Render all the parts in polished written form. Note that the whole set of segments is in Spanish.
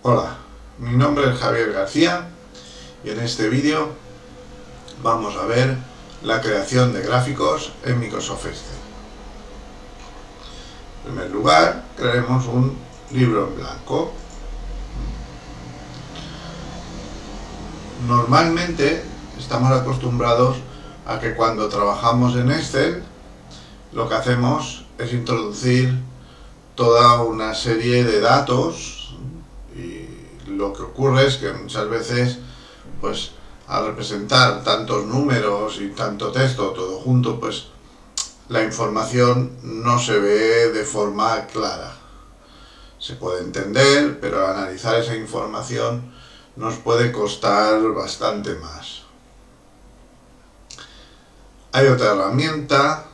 Hola, mi nombre es Javier García y en este vídeo vamos a ver la creación de gráficos en Microsoft Excel. En primer lugar, crearemos un libro en blanco. Normalmente estamos acostumbrados a que cuando trabajamos en Excel lo que hacemos es introducir toda una serie de datos y lo que ocurre es que muchas veces pues al representar tantos números y tanto texto todo junto, pues la información no se ve de forma clara. Se puede entender, pero al analizar esa información nos puede costar bastante más. Hay otra herramienta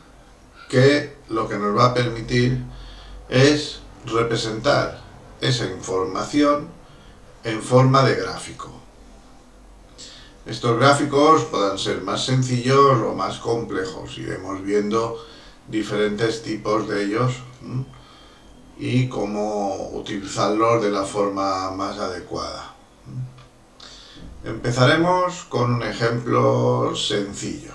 que lo que nos va a permitir es representar esa información en forma de gráfico. Estos gráficos pueden ser más sencillos o más complejos, iremos viendo diferentes tipos de ellos y cómo utilizarlos de la forma más adecuada. Empezaremos con un ejemplo sencillo.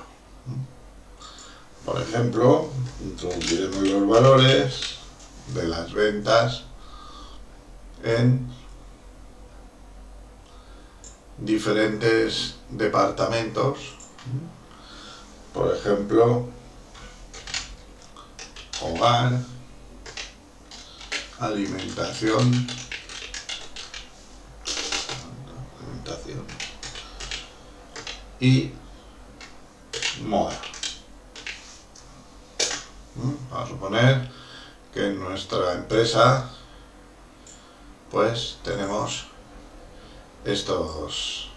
Por ejemplo, introduciremos los valores de las ventas en diferentes departamentos. Por ejemplo, hogar, alimentación y moda. Vamos a suponer que en nuestra empresa pues tenemos estos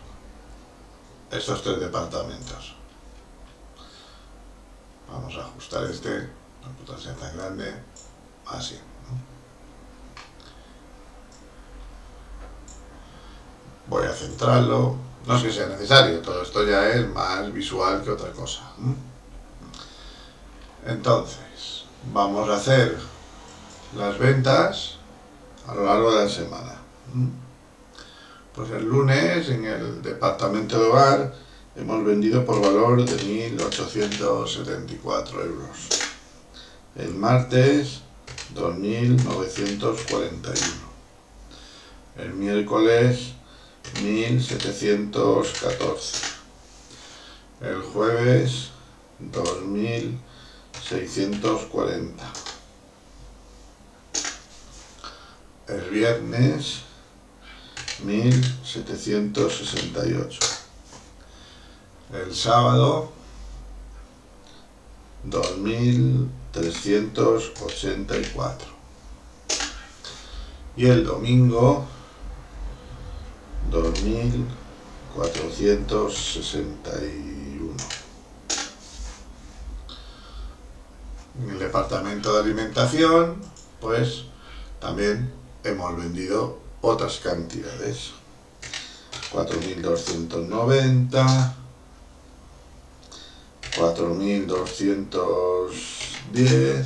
tres departamentos. Vamos a ajustar no puede ser tan grande, así. Voy a centrarlo, no es que sea necesario, todo esto ya es más visual que otra cosa. Entonces, vamos a hacer las ventas a lo largo de la semana. Pues el lunes en el departamento de hogar hemos vendido por valor de 1.874 euros. El martes 2.941. El miércoles 1.714. El jueves 2.640. El viernes 1.768. El sábado 2.384. Y el domingo 2.461. En el departamento de alimentación, pues también hemos vendido otras cantidades. 4.290, 4.210,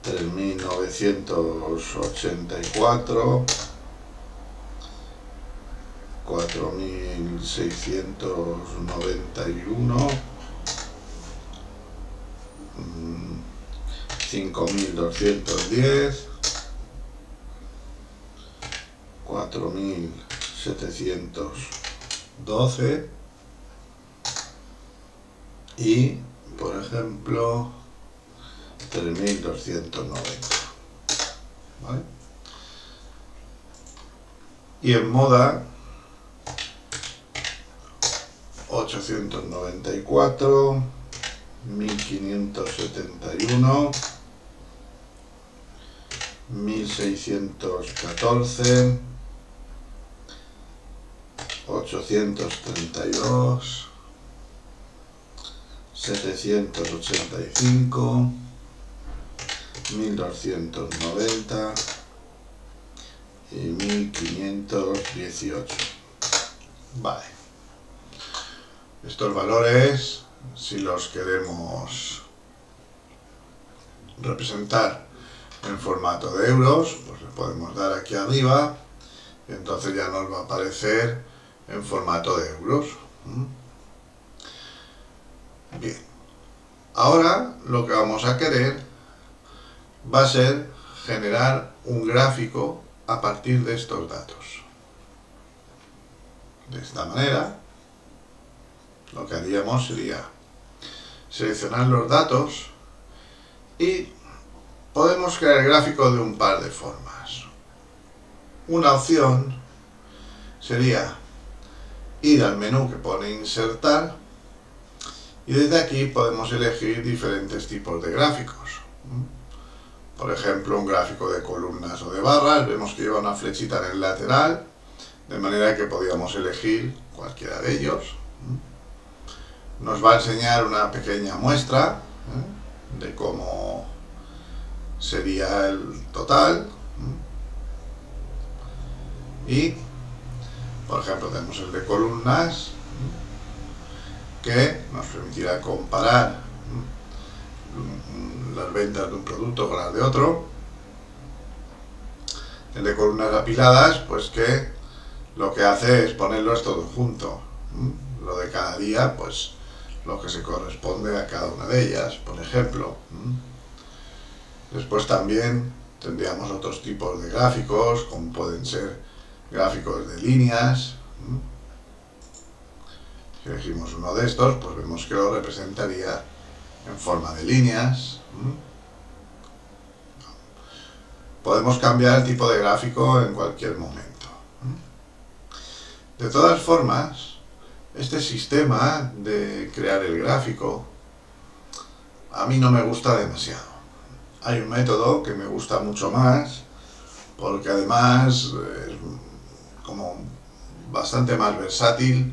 3.984, 4.691, 5.210, 4.712 y, por ejemplo, 3.290. ¿Vale? Y en moda 894, 1.571, 1.614, 832, 785, 1.290 y 1.518. Vale. Estos valores, si los queremos representar en formato de euros, pues le podemos dar aquí arriba y entonces ya nos va a aparecer en formato de euros. Bien, ahora lo que vamos a querer va a ser generar un gráfico a partir de estos datos. De esta manera, lo que haríamos sería seleccionar los datos y podemos crear el gráfico de un par de formas. Una opción sería ir al menú que pone insertar y desde aquí podemos elegir diferentes tipos de gráficos. Por ejemplo, un gráfico de columnas o de barras, vemos que lleva una flechita en el lateral, de manera que podríamos elegir cualquiera de ellos. Nos va a enseñar una pequeña muestra de cómo sería el total. Y, por ejemplo, tenemos el de columnas, que nos permitirá comparar las ventas de un producto con las de otro. El de columnas apiladas, pues que lo que hace es ponerlos todos juntos. Lo de cada día, pues lo que se corresponde a cada una de ellas, por ejemplo. Después también tendríamos otros tipos de gráficos, como pueden ser gráficos de líneas. Si elegimos uno de estos, pues vemos que lo representaría en forma de líneas. Podemos cambiar el tipo de gráfico en cualquier momento. De todas formas, este sistema de crear el gráfico a mí no me gusta demasiado. Hay un método que me gusta mucho más, porque además es como bastante más versátil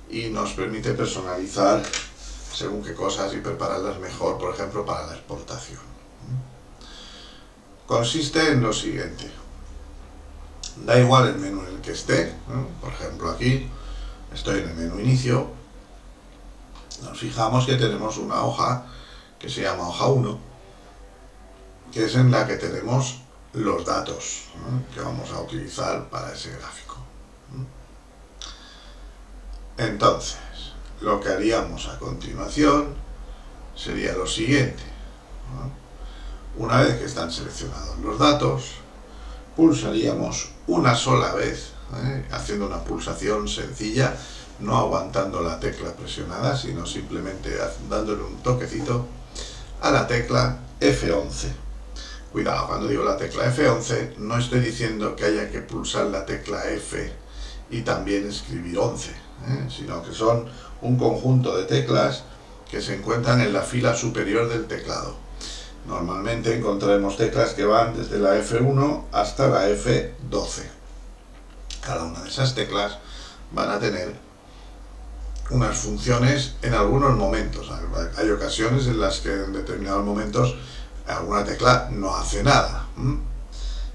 y nos permite personalizar según qué cosas y prepararlas mejor, por ejemplo, para la exportación. Consiste en lo siguiente. Da igual el menú en el que esté, ¿no? Por ejemplo, aquí estoy en el menú inicio. Nos fijamos que tenemos una hoja que se llama hoja 1, que es en la que tenemos los datos, ¿no?, que vamos a utilizar para ese gráfico. Entonces, lo que haríamos a continuación sería lo siguiente, ¿no? Una vez que están seleccionados los datos, pulsaríamos una sola vez, haciendo una pulsación sencilla, no aguantando la tecla presionada, sino simplemente dándole un toquecito a la tecla F11. Cuidado, cuando digo la tecla F11, no estoy diciendo que haya que pulsar la tecla F y también escribir 11, sino que son un conjunto de teclas que se encuentran en la fila superior del teclado. Normalmente encontraremos teclas que van desde la F1 hasta la F12. Cada una de esas teclas van a tener unas funciones en algunos momentos. Hay ocasiones en las que en determinados momentos alguna tecla no hace nada.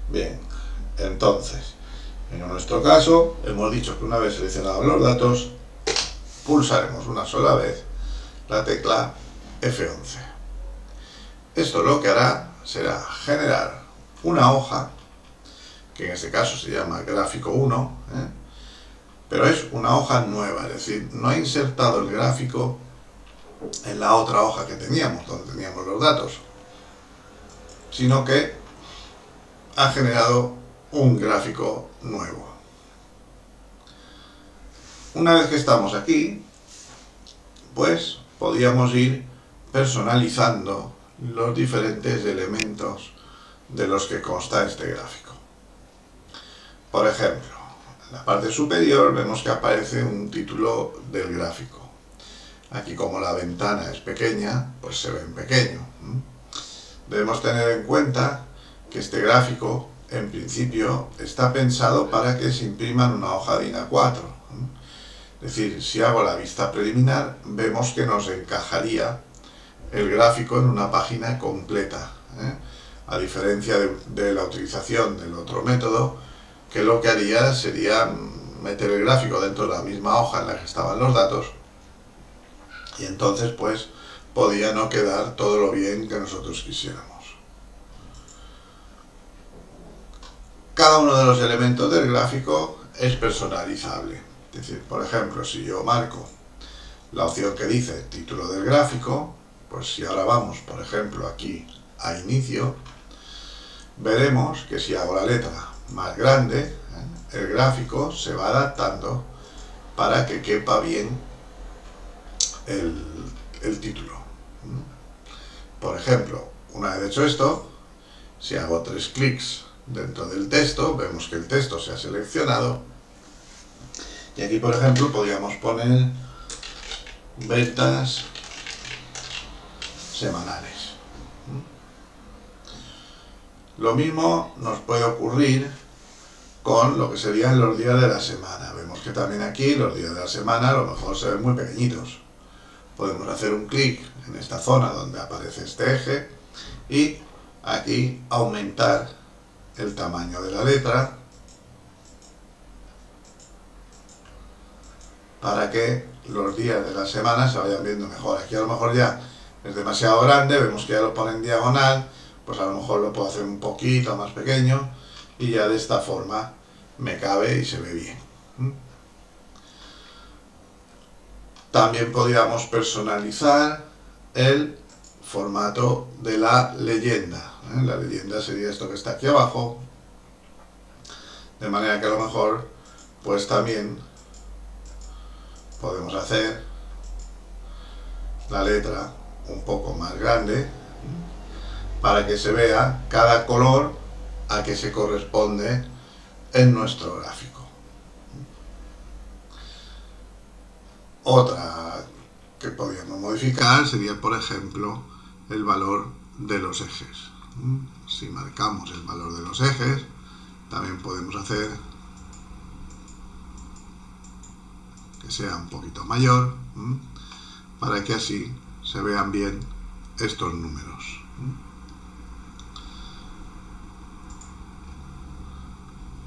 Bien, entonces, en nuestro caso, hemos dicho que una vez seleccionados los datos, pulsaremos una sola vez la tecla F11. Esto lo que hará será generar una hoja, que en este caso se llama gráfico 1, pero es una hoja nueva, es decir, no ha insertado el gráfico en la otra hoja que teníamos, donde teníamos los datos, sino que ha generado un gráfico nuevo. Una vez que estamos aquí, pues podríamos ir personalizando los diferentes elementos de los que consta este gráfico. Por ejemplo, en la parte superior vemos que aparece un título del gráfico. Aquí, como la ventana es pequeña, pues se ve en pequeño. Debemos tener en cuenta que este gráfico, en principio, está pensado para que se imprima en una hoja de INA 4. Es decir, si hago la vista preliminar, vemos que nos encajaría el gráfico en una página completa, a diferencia de la utilización del otro método, que lo que haría sería meter el gráfico dentro de la misma hoja en la que estaban los datos, y entonces pues podía no quedar todo lo bien que nosotros quisiéramos. cada uno de los elementos del gráfico es personalizable. Es decir, por ejemplo, si yo marco la opción que dice título del gráfico, pues si ahora vamos, por ejemplo, aquí a inicio, veremos que si hago la letra más grande, el gráfico se va adaptando para que quepa bien el título. Por ejemplo, una vez hecho esto, si hago 3 clics dentro del texto, vemos que el texto se ha seleccionado y aquí, por ejemplo, podríamos poner ventas semanales. Lo mismo nos puede ocurrir con lo que serían los días de la semana. Vemos que también aquí los días de la semana a lo mejor se ven muy pequeñitos. Podemos hacer un clic en esta zona donde aparece este eje y aquí aumentar el tamaño de la letra para que los días de la semana se vayan viendo mejor. Aquí a lo mejor ya es demasiado grande, vemos que ya lo pone en diagonal, pues a lo mejor lo puedo hacer un poquito más pequeño y ya de esta forma me cabe y se ve bien. También podríamos personalizar el formato de la leyenda. La leyenda sería esto que está aquí abajo, de manera que a lo mejor pues también podemos hacer la letra un poco más grande para que se vea cada color a que se corresponde en nuestro gráfico. Otra que podríamos modificar sería, por ejemplo, el valor de los ejes. Si marcamos el valor de los ejes, también podemos hacer que sea un poquito mayor, para que así se vean bien estos números.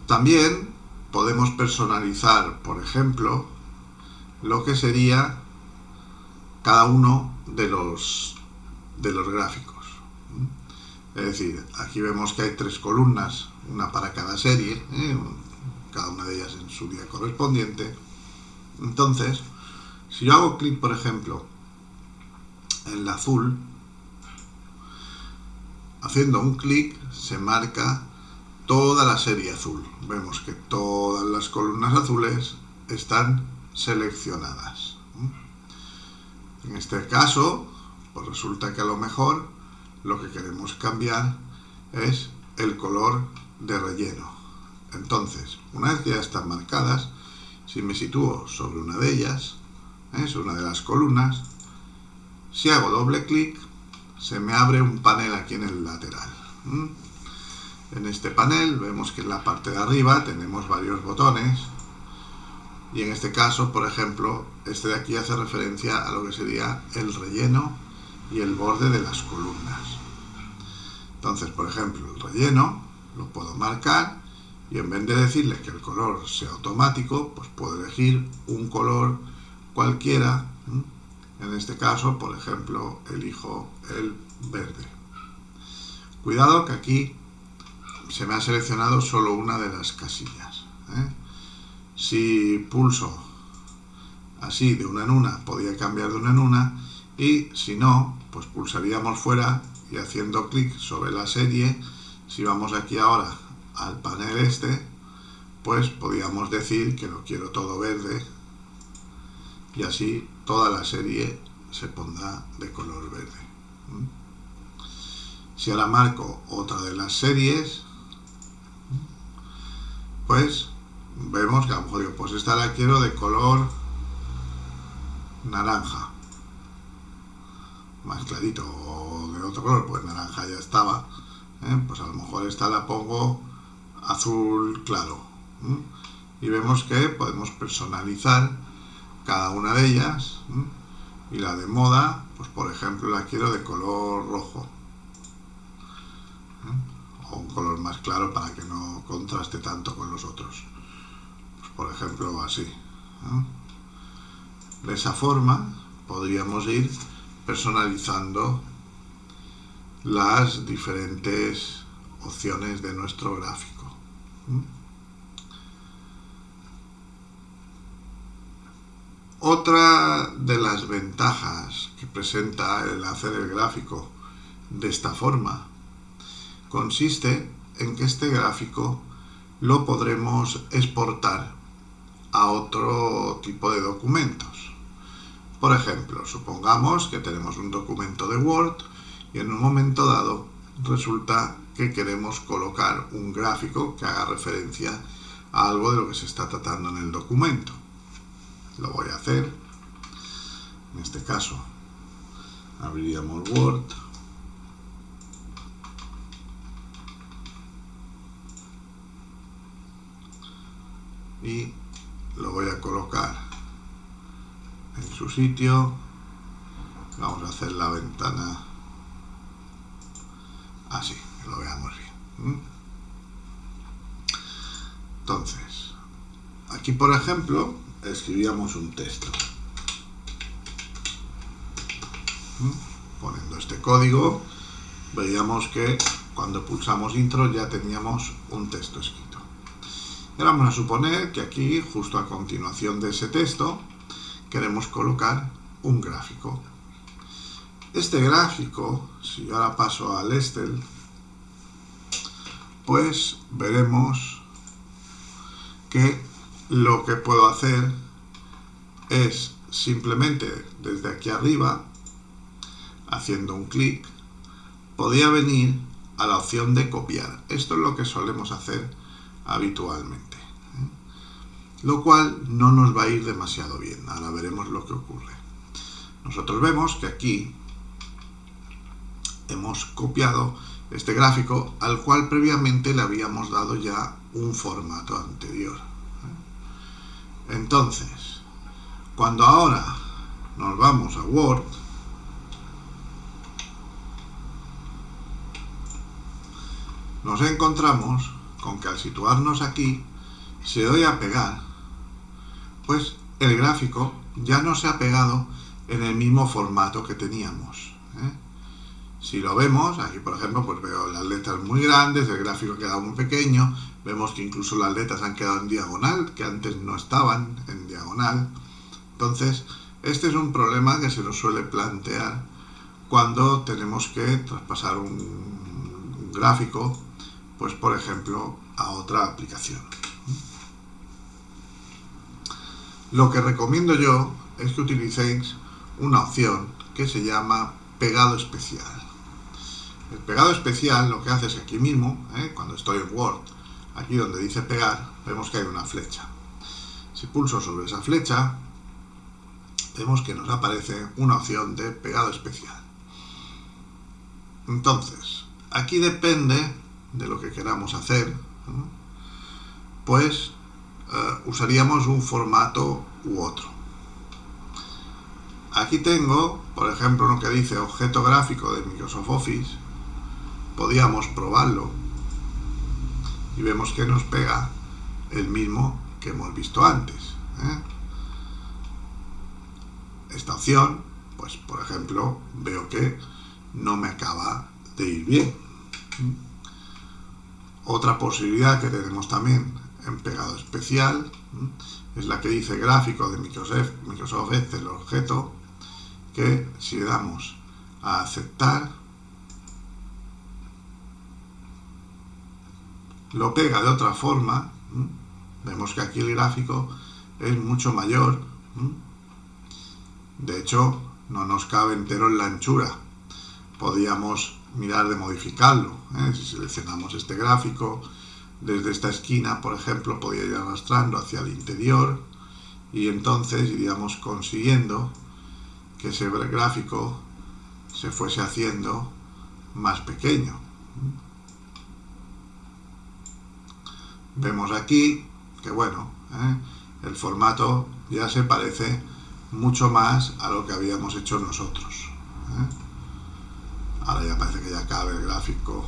También podemos personalizar, por ejemplo, lo que sería cada uno de los gráficos. Es decir, aquí vemos que hay 3 columnas, una para cada serie, cada una de ellas en su día correspondiente. Entonces, si yo hago clic, por ejemplo, en la azul, haciendo un clic se marca toda la serie azul. Vemos que todas las columnas azules están seleccionadas. En este caso, pues resulta que a lo mejor lo que queremos cambiar es el color de relleno. Entonces, una vez que ya están marcadas, si me sitúo sobre una de ellas, es una de las columnas, si hago doble clic, se me abre un panel aquí en el lateral. En este panel vemos que en la parte de arriba tenemos varios botones y en este caso, por ejemplo, este de aquí hace referencia a lo que sería el relleno y el borde de las columnas. Entonces, por ejemplo, el relleno lo puedo marcar y en vez de decirle que el color sea automático, pues puedo elegir un color cualquiera. En este caso, por ejemplo, elijo el verde. Cuidado que aquí se me ha seleccionado solo una de las casillas. Si pulso así de una en una, podría cambiar de una en una, y si no, pues pulsaríamos fuera y haciendo clic sobre la serie, si vamos aquí ahora al panel este, pues podríamos decir que lo quiero todo verde y así toda la serie se pondrá de color verde. Si ahora marco otra de las series, pues vemos que a lo mejor digo, pues esta la quiero de color naranja, más clarito, o de otro color, pues naranja ya estaba, pues a lo mejor esta la pongo azul claro, y vemos que podemos personalizar cada una de ellas, y la de moda, pues por ejemplo la quiero de color rojo, o un color más claro para que no contraste tanto con los otros, pues por ejemplo así. De esa forma podríamos ir personalizando las diferentes opciones de nuestro gráfico. Otra de las ventajas que presenta el hacer el gráfico de esta forma consiste en que este gráfico lo podremos exportar a otro tipo de documentos. Por ejemplo, supongamos que tenemos un documento de Word y en un momento dado resulta que queremos colocar un gráfico que haga referencia a algo de lo que se está tratando en el documento. Lo voy a hacer. En este caso, abriríamos Word. Y lo voy a colocar en su sitio. Vamos a hacer la ventana así, que lo veamos bien. Entonces, aquí por ejemplo, escribíamos un texto. Poniendo este código, veíamos que cuando pulsamos intro ya teníamos un texto escrito. Y ahora vamos a suponer que aquí, justo a continuación de ese texto, queremos colocar un gráfico. Este gráfico, si yo ahora paso al Excel, pues veremos que lo que puedo hacer es simplemente desde aquí arriba, haciendo un clic, podía venir a la opción de copiar. Esto es lo que solemos hacer habitualmente, lo cual no nos va a ir demasiado bien. Ahora veremos lo que ocurre. Nosotros vemos que aquí hemos copiado este gráfico al cual previamente le habíamos dado ya un formato anterior. Entonces, cuando ahora nos vamos a Word, nos encontramos con que al situarnos aquí, si doy a pegar, pues el gráfico ya no se ha pegado en el mismo formato que teníamos. Si lo vemos, aquí por ejemplo, pues veo las letras muy grandes, el gráfico ha quedado muy pequeño, vemos que incluso las letras han quedado en diagonal, que antes no estaban en diagonal. Entonces, este es un problema que se nos suele plantear cuando tenemos que traspasar un gráfico, pues por ejemplo, a otra aplicación. Lo que recomiendo yo es que utilicéis una opción que se llama pegado especial. El pegado especial lo que hace es aquí mismo, cuando estoy en Word, aquí donde dice pegar, vemos que hay una flecha. Si pulso sobre esa flecha, vemos que nos aparece una opción de pegado especial. Entonces, aquí depende de lo que queramos hacer, pues usaríamos un formato u otro. Aquí tengo, por ejemplo, lo que dice objeto gráfico de Microsoft Office. Podríamos probarlo y vemos que nos pega el mismo que hemos visto antes. Esta opción, pues por ejemplo, veo que no me acaba de ir bien. Otra posibilidad que tenemos también en pegado especial es la que dice gráfico de Microsoft Excel objeto, que si le damos a aceptar, lo pega de otra forma. Vemos que aquí el gráfico es mucho mayor. De hecho, no nos cabe entero en la anchura. Podríamos mirar de modificarlo. Si seleccionamos este gráfico, desde esta esquina, por ejemplo, podría ir arrastrando hacia el interior y entonces iríamos consiguiendo que ese gráfico se fuese haciendo más pequeño. Vemos aquí que bueno, el formato ya se parece mucho más a lo que habíamos hecho nosotros. Ahora ya parece que ya cabe el gráfico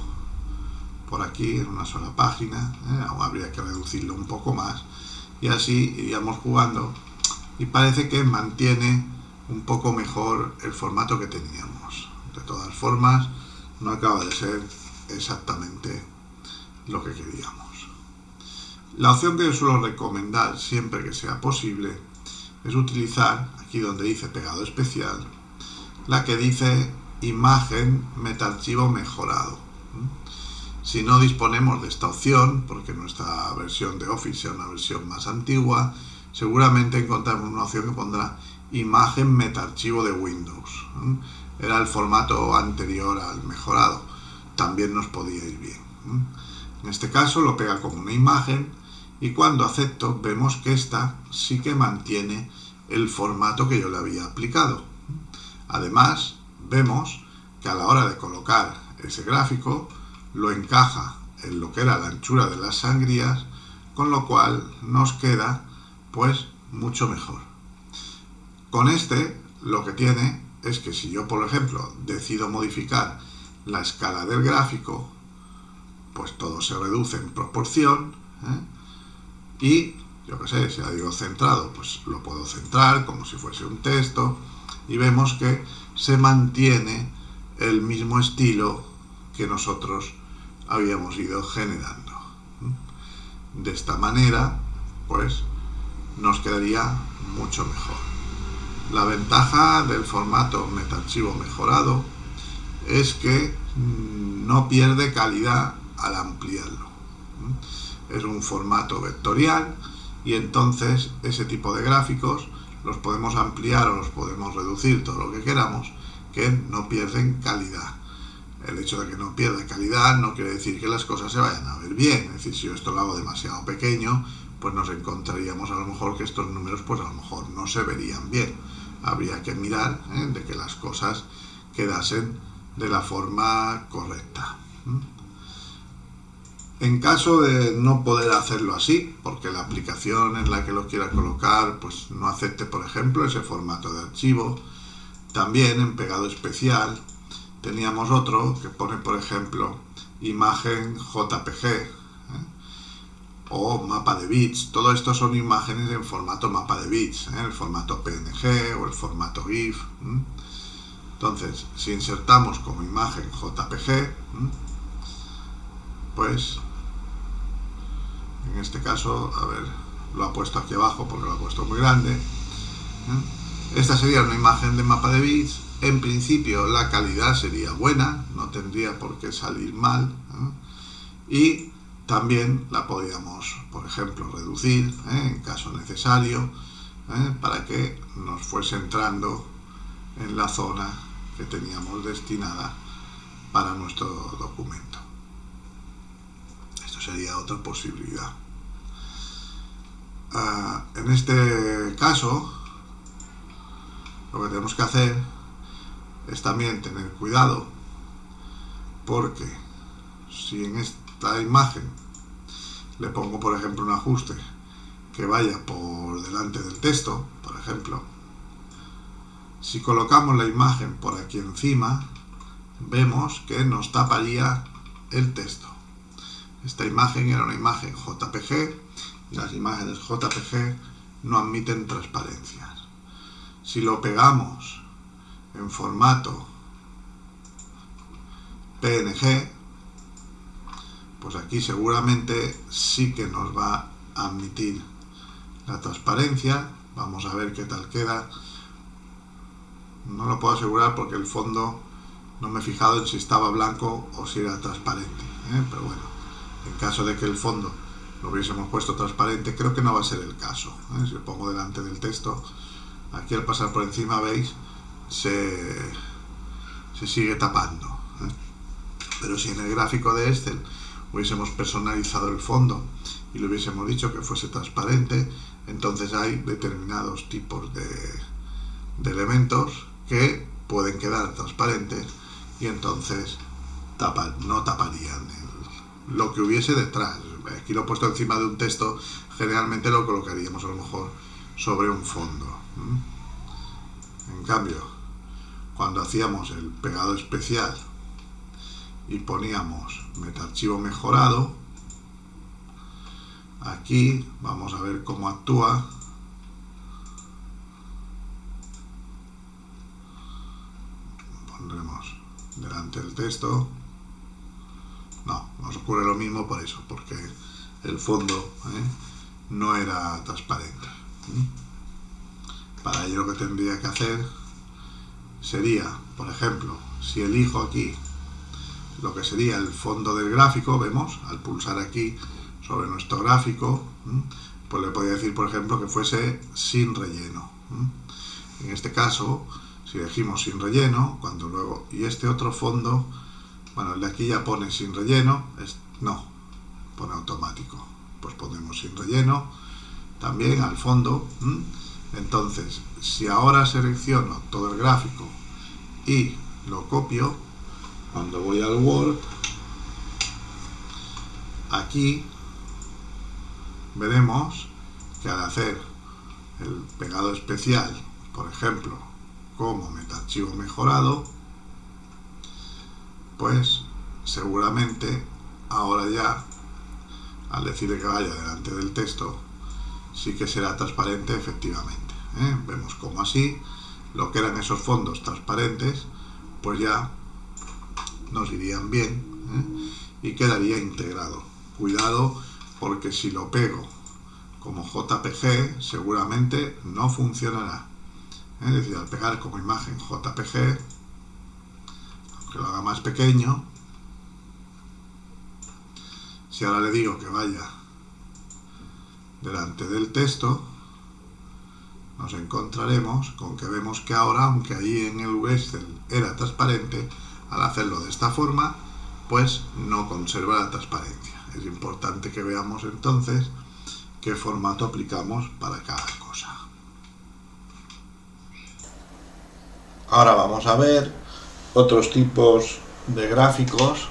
por aquí en una sola página. Aún habría que reducirlo un poco más y así iríamos jugando y parece que mantiene un poco mejor el formato que teníamos. De todas formas, no acaba de ser exactamente lo que queríamos. La opción que yo suelo recomendar siempre que sea posible es utilizar, aquí donde dice pegado especial, la que dice imagen metaarchivo mejorado. Si no disponemos de esta opción, porque nuestra versión de Office es una versión más antigua, seguramente encontramos una opción que pondrá imagen metaarchivo de Windows. Era el formato anterior al mejorado. También nos podía ir bien. En este caso lo pega como una imagen y cuando acepto vemos que esta sí que mantiene el formato que yo le había aplicado. Además, vemos que a la hora de colocar ese gráfico lo encaja en lo que era la anchura de las sangrías, con lo cual nos queda pues mucho mejor. Con este lo que tiene es que si yo, por ejemplo, decido modificar la escala del gráfico, pues todo se reduce en proporción, y yo que sé, si la digo centrado, pues lo puedo centrar como si fuese un texto y vemos que se mantiene el mismo estilo que nosotros habíamos ido generando. De esta manera, pues nos quedaría mucho mejor. La ventaja del formato metaarchivo mejorado es que no pierde calidad al ampliarlo. Es un formato vectorial y entonces ese tipo de gráficos los podemos ampliar o los podemos reducir, todo lo que queramos, que no pierden calidad. El hecho de que no pierda calidad no quiere decir que las cosas se vayan a ver bien. Es decir, si yo esto lo hago demasiado pequeño, pues nos encontraríamos a lo mejor que estos números pues a lo mejor no se verían bien. Habría que mirar de que las cosas quedasen de la forma correcta. En caso de no poder hacerlo así, porque la aplicación en la que lo quiera colocar pues no acepte, por ejemplo, ese formato de archivo, también en pegado especial teníamos otro que pone, por ejemplo, imagen JPG o mapa de bits. Todo esto son imágenes en formato mapa de bits, el formato PNG o el formato GIF. Entonces, si insertamos como imagen JPG, pues en este caso, a ver, lo ha puesto aquí abajo porque lo ha puesto muy grande. Esta sería una imagen de mapa de bits. En principio la calidad sería buena, no tendría por qué salir mal. Y también la podríamos, por ejemplo, reducir en caso necesario, para que nos fuese entrando en la zona que teníamos destinada para nuestro documento. Esto sería otra posibilidad. En este caso, lo que tenemos que hacer es también tener cuidado, porque si en esta imagen le pongo, por ejemplo, un ajuste que vaya por delante del texto, por ejemplo, si colocamos la imagen por aquí encima, vemos que nos taparía el texto. Esta imagen era una imagen JPG y las imágenes JPG no admiten transparencias. Si lo pegamos en formato PNG, pues aquí seguramente sí que nos va a admitir la transparencia. Vamos a ver qué tal queda. No lo puedo asegurar porque el fondo no me he fijado en si estaba blanco o si era transparente, pero bueno, en caso de que el fondo lo hubiésemos puesto transparente, creo que no va a ser el caso. Si lo pongo delante del texto, aquí al pasar por encima, veis, se sigue tapando. Pero si en el gráfico de Excel hubiésemos personalizado el fondo y le hubiésemos dicho que fuese transparente, entonces hay determinados tipos de elementos que pueden quedar transparentes y entonces no taparían lo que hubiese detrás. Aquí lo he puesto encima de un texto, generalmente lo colocaríamos a lo mejor sobre un fondo. En cambio, cuando hacíamos el pegado especial y poníamos metaarchivo mejorado, aquí vamos a ver cómo actúa. Pondremos delante del texto. No, nos ocurre lo mismo por eso, porque el fondo no era transparente. Para ello lo que tendría que hacer sería, por ejemplo, si elijo aquí lo que sería el fondo del gráfico, vemos, al pulsar aquí sobre nuestro gráfico, pues le podría decir, por ejemplo, que fuese sin relleno. En este caso, si elegimos sin relleno, cuando luego, y este otro fondo, bueno, el de aquí ya pone sin relleno, no, pone automático, pues ponemos sin relleno, también al fondo. Entonces, si ahora selecciono todo el gráfico y lo copio, cuando voy al Word, aquí veremos que al hacer el pegado especial, por ejemplo, como metaarchivo mejorado, pues seguramente ahora ya, al decirle que vaya delante del texto, sí que será transparente efectivamente. Vemos como así lo que eran esos fondos transparentes pues ya nos irían bien y quedaría integrado. Cuidado, porque si lo pego como JPG seguramente no funcionará. Es decir, al pegar como imagen JPG, aunque lo haga más pequeño, si ahora le digo que vaya delante del texto, nos encontraremos con que vemos que ahora, aunque ahí en el Excel era transparente, al hacerlo de esta forma, pues no conserva la transparencia. Es importante que veamos entonces qué formato aplicamos para cada cosa. Ahora vamos a ver otros tipos de gráficos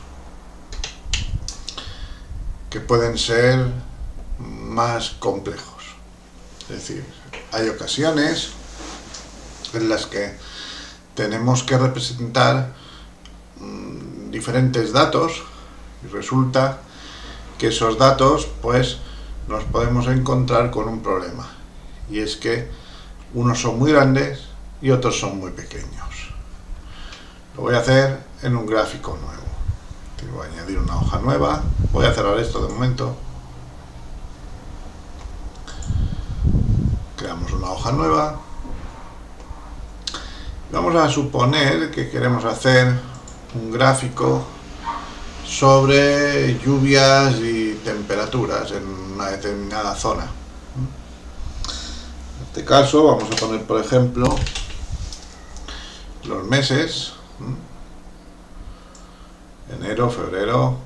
que pueden ser más complejos. Es decir, hay ocasiones en las que tenemos que representar diferentes datos y resulta que esos datos pues nos podemos encontrar con un problema, y es que unos son muy grandes y otros son muy pequeños. Lo voy a hacer en un gráfico nuevo. Voy a añadir una hoja nueva, voy a cerrar esto de momento, creamos una hoja nueva, vamos a suponer que queremos hacer un gráfico sobre lluvias y temperaturas en una determinada zona. En este caso vamos a poner, por ejemplo, los meses, enero, febrero,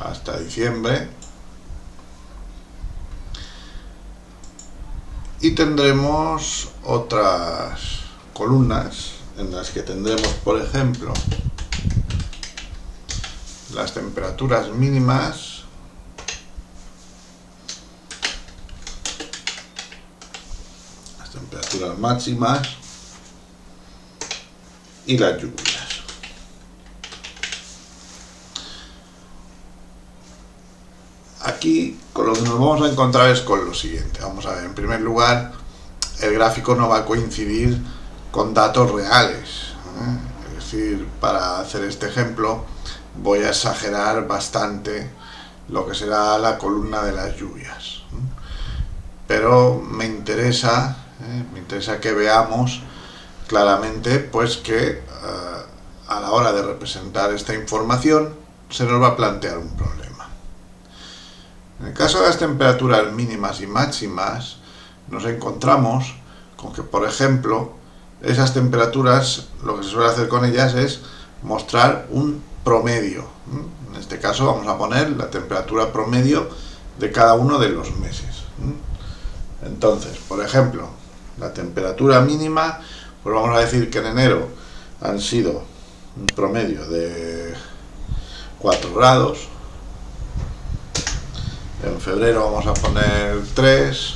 hasta diciembre, y tendremos otras columnas en las que tendremos, por ejemplo, las temperaturas mínimas, las temperaturas máximas y las lluvias. Aquí con lo que nos vamos a encontrar es con lo siguiente. Vamos a ver, en primer lugar, el gráfico no va a coincidir con datos reales. Es decir, para hacer este ejemplo voy a exagerar bastante lo que será la columna de las lluvias. Pero me interesa que veamos claramente pues que a la hora de representar esta información se nos va a plantear un problema. En el caso de las temperaturas mínimas y máximas, nos encontramos con que, por ejemplo, esas temperaturas, lo que se suele hacer con ellas es mostrar un promedio. En este caso vamos a poner la temperatura promedio de cada uno de los meses. Entonces, por ejemplo, la temperatura mínima, pues vamos a decir que en enero han sido un promedio de 4 grados, en febrero vamos a poner 3,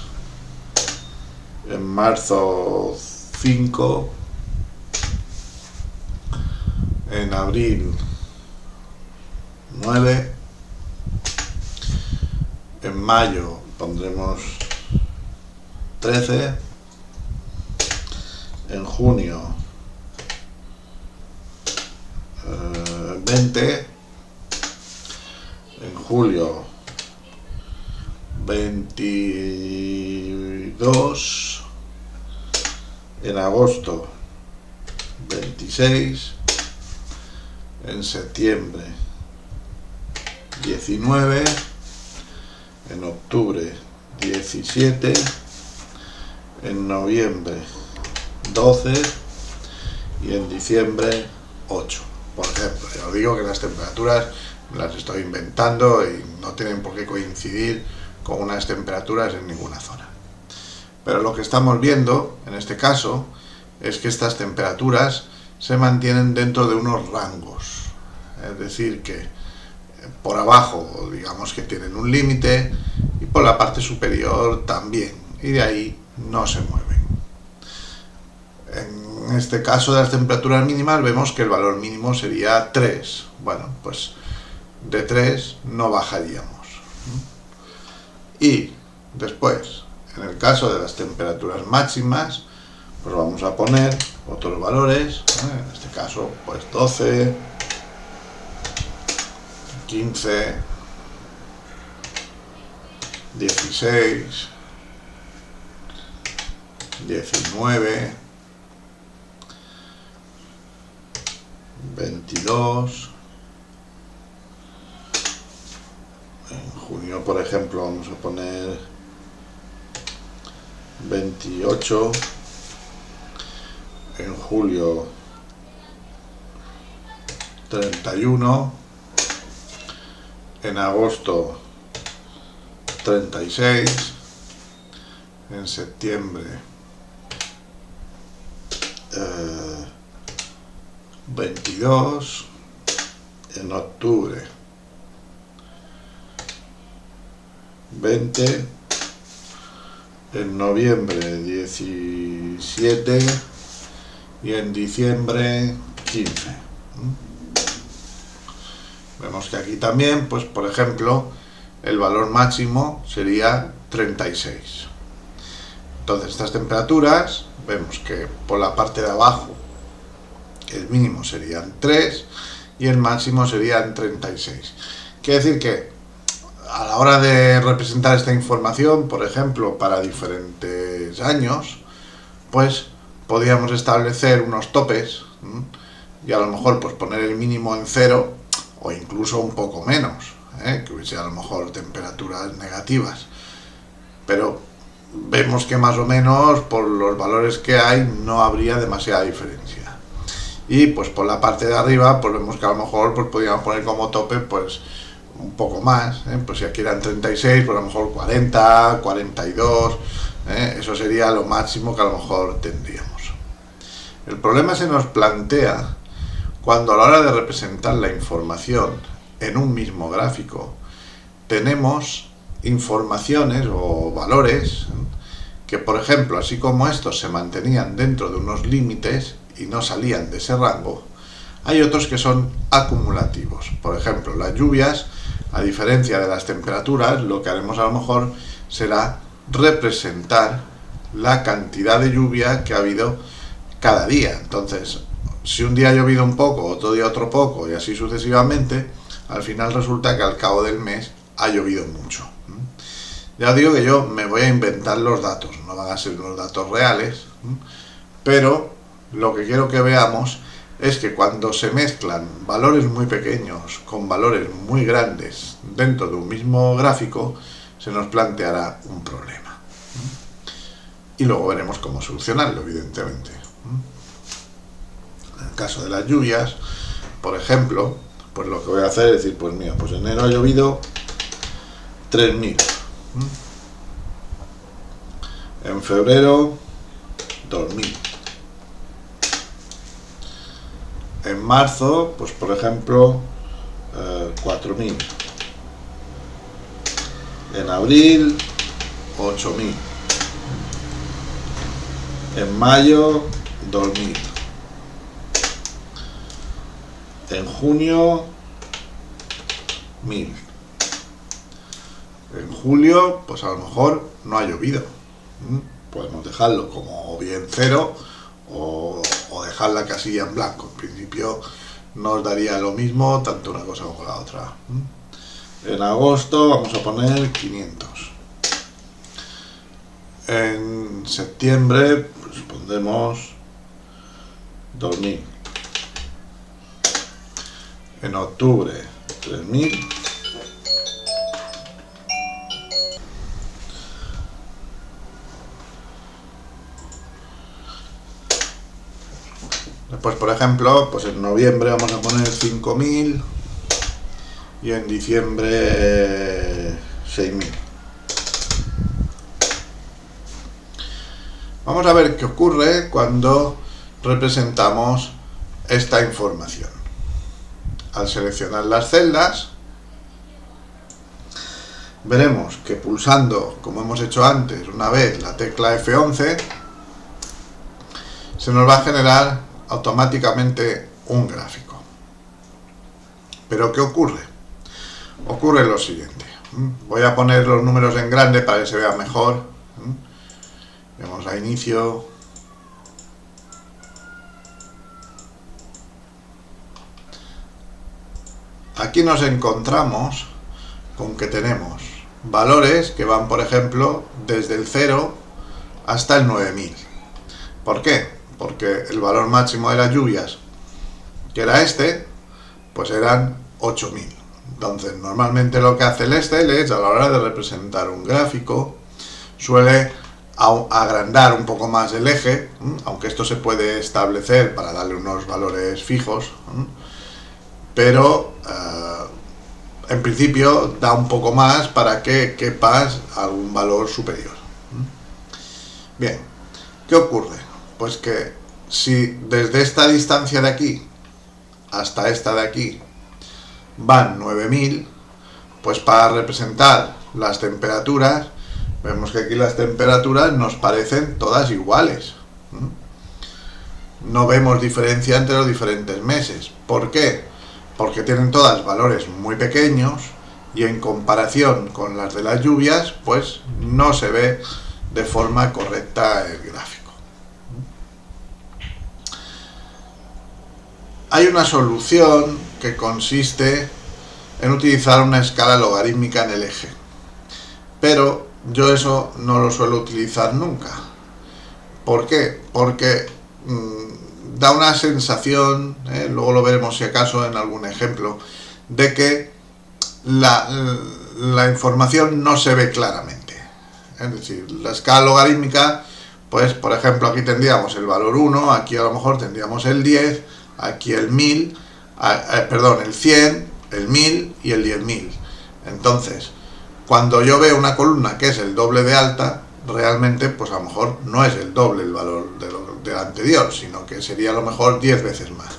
en marzo 5, en abril 9, en mayo pondremos 13, en junio 20, en julio 22, en agosto 26, en septiembre 19, en octubre 17, en noviembre 12 y en diciembre 8. Por ejemplo, ya os digo que las temperaturas las estoy inventando y no tienen por qué coincidir con unas temperaturas en ninguna zona. Pero lo que estamos viendo en este caso es que estas temperaturas se mantienen dentro de unos rangos. Es decir, que por abajo digamos que tienen un límite y por la parte superior también, y de ahí no se mueven. En este caso de las temperaturas mínimas vemos que el valor mínimo sería 3. Bueno, pues de 3 no bajaríamos. Y después, en el caso de las temperaturas máximas, pues vamos a poner otros valores, en este caso pues 12, 15, 16, 19, 22. En junio, por ejemplo, vamos a poner 28. En julio 31. En agosto 36. En septiembre 22. En octubre 20, en noviembre 17 y en diciembre 15. Vemos que aquí también, pues por ejemplo, el valor máximo sería 36. Entonces estas temperaturas, vemos que por la parte de abajo el mínimo serían 3 y el máximo serían 36. Quiere decir que a la hora de representar esta información, por ejemplo, para diferentes años, pues podríamos establecer unos topes y a lo mejor pues poner el mínimo en 0 o incluso un poco menos, que hubiese a lo mejor temperaturas negativas. Pero vemos que más o menos por los valores que hay no habría demasiada diferencia. Y pues por la parte de arriba pues vemos que a lo mejor pues podríamos poner como tope pues un poco más, pues si aquí eran 36, pues a lo mejor 40, 42, eso sería lo máximo que a lo mejor tendríamos. El problema se nos plantea cuando a la hora de representar la información en un mismo gráfico tenemos informaciones o valores que, por ejemplo, así como estos se mantenían dentro de unos límites y no salían de ese rango, hay otros que son acumulativos. Por ejemplo, las lluvias, a diferencia de las temperaturas, lo que haremos a lo mejor será representar la cantidad de lluvia que ha habido cada día. Entonces, si un día ha llovido un poco, otro día otro poco y así sucesivamente, al final resulta que al cabo del mes ha llovido mucho. Ya os digo que yo me voy a inventar los datos, no van a ser los datos reales, pero lo que quiero que veamos es que cuando se mezclan valores muy pequeños con valores muy grandes dentro de un mismo gráfico, se nos planteará un problema. Y luego veremos cómo solucionarlo, evidentemente. En el caso de las lluvias, por ejemplo, pues lo que voy a hacer es decir, pues mira, pues en enero ha llovido 3.000. En febrero 2.000. En marzo, pues por ejemplo, 4.000. En abril, 8.000. En mayo, 2.000. En junio, 1.000. En julio, pues a lo mejor no ha llovido. Podemos dejarlo como bien 0 o dejar la casilla en blanco. En principio nos daría lo mismo tanto una cosa como la otra. En agosto vamos a poner 500. En septiembre pues pondremos 2000. En octubre 3000. Después, por ejemplo, pues en noviembre vamos a poner 5000 y en diciembre 6000. Vamos a ver qué ocurre cuando representamos esta información. Al seleccionar las celdas, veremos que pulsando, como hemos hecho antes, una vez la tecla F11, se nos va a generar automáticamente un gráfico. ¿Pero qué ocurre? Ocurre lo siguiente. Voy a poner los números en grande para que se vea mejor. Vamos a inicio. Aquí nos encontramos con que tenemos valores que van, por ejemplo, desde el 0 hasta el 9000. ¿Por qué? Porque el valor máximo de las lluvias, que era este, pues eran 8000. Entonces, normalmente lo que hace el Excel es, a la hora de representar un gráfico, suele agrandar un poco más el eje, aunque esto se puede establecer para darle unos valores fijos, pero en principio da un poco más para que quepas algún valor superior. Bien, ¿qué ocurre? Pues que si desde esta distancia de aquí hasta esta de aquí van 9000, pues para representar las temperaturas, vemos que aquí las temperaturas nos parecen todas iguales. No vemos diferencia entre los diferentes meses. ¿Por qué? Porque tienen todas valores muy pequeños y en comparación con las de las lluvias, pues no se ve de forma correcta el gráfico. Hay una solución que consiste en utilizar una escala logarítmica en el eje, pero yo eso no lo suelo utilizar nunca. ¿Por qué? Porque da una sensación, luego lo veremos si acaso en algún ejemplo, de que la información no se ve claramente. Es decir, la escala logarítmica, pues por ejemplo aquí tendríamos el valor 1, aquí a lo mejor tendríamos el 10, aquí el 1000, el 100, el 1000 y el 10000. Entonces, cuando yo veo una columna que es el doble de alta, realmente pues a lo mejor no es el doble el valor del anterior, sino que sería a lo mejor 10 veces más.